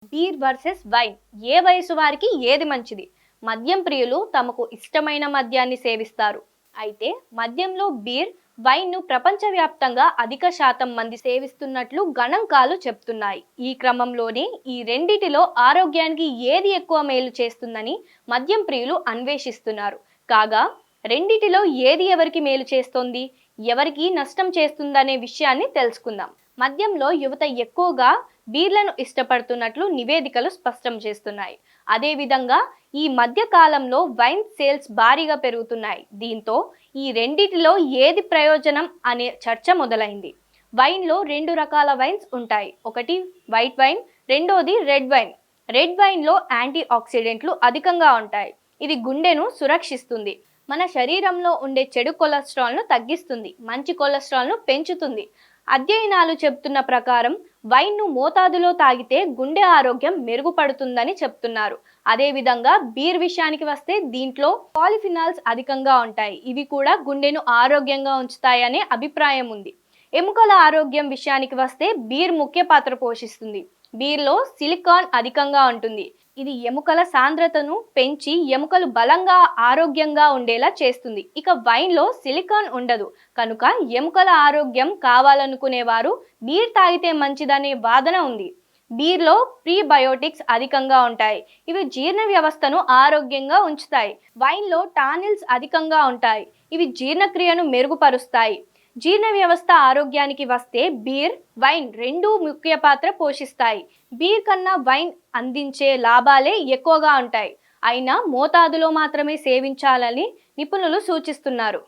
Beer versus wine. ఏ వయసు వారికి ఏది మంచిది? మద్యం ప్రియులు తమకు ఇష్టమైన మద్యాన్ని సేవిస్తారు. అయితే మద్యంలో బీర్, వైన్ను ప్రపంచవ్యాప్తంగా అధిక శాతం మంది సేవిస్తున్నట్లు గణాంకాలు చెప్తున్నాయి. ఈ క్రమంలోనే ఈ రెండిటిలో ఆరోగ్యానికి ఏది ఎక్కువ మేలు చేస్తుందని మద్యం ప్రియులు అన్వేషిస్తున్నారు. కాగా రెండిటిలో ఏది ఎవరికి మేలు చేస్తోంది, ఎవరికి నష్టం చేస్తుందనే విషయాన్ని తెలుసుకుందాం. మద్యంలో యువత ఎక్కువగా బీర్లను ఇష్టపడుతున్నట్లు నివేదికలు స్పష్టం చేస్తున్నాయి. అదేవిధంగా ఈ మధ్య కాలంలో వైన్ సేల్స్ భారీగా పెరుగుతున్నాయి. దీంతో ఈ రెండిటిలో ఏది ప్రయోజనం అనే చర్చ మొదలైంది. వైన్లో రెండు రకాల వైన్స్ ఉంటాయి. ఒకటి వైట్ వైన్, రెండోది రెడ్ వైన్. రెడ్ వైన్లో యాంటీ ఆక్సిడెంట్లు అధికంగా ఉంటాయి. ఇది గుండెను సురక్షిస్తుంది. మన శరీరంలో ఉండే చెడు కొలెస్ట్రాల్ను తగ్గిస్తుంది, మంచి కొలెస్ట్రాల్ను పెంచుతుంది. అధ్యయనాలు చెప్తున్న ప్రకారం వైన్ను మోతాదులో తాగితే గుండె ఆరోగ్యం మెరుగుపడుతుందని చెప్తున్నారు. అదేవిధంగా బీర్ విషయానికి వస్తే దీంట్లో పాలిఫినాల్స్ అధికంగా ఉంటాయి. ఇవి కూడా గుండెను ఆరోగ్యంగా ఉంచుతాయనే అభిప్రాయం ఉంది. ఎముకల ఆరోగ్యం విషయానికి వస్తే బీర్ ముఖ్య పాత్ర పోషిస్తుంది. బీర్లో సిలికాన్ అధికంగా ఉంటుంది. ఇది ఎముకల సాంద్రతను పెంచి ఎముకలు బలంగా ఆరోగ్యంగా ఉండేలా చేస్తుంది. ఇక వైన్లో సిలికాన్ ఉండదు కనుక ఎముకల ఆరోగ్యం కావాలనుకునేవారు బీర్ తాగితే మంచిదనే వాదన ఉంది. బీర్లో ప్రీబయోటిక్స్ అధికంగా ఉంటాయి. ఇవి జీర్ణ వ్యవస్థను ఆరోగ్యంగా ఉంచుతాయి. వైన్లో టానిల్స్ అధికంగా ఉంటాయి. ఇవి జీర్ణక్రియను మెరుగుపరుస్తాయి. జీర్ణ వ్యవస్థ ఆరోగ్యానికి వస్తే బీర్, వైన్ రెండూ ముఖ్య పాత్ర పోషిస్తాయి. బీర్ కన్నా వైన్ అందించే లాభాలే ఎక్కువగా ఉంటాయి. అయినా మోతాదులో మాత్రమే సేవించాలని నిపుణులు సూచిస్తున్నారు.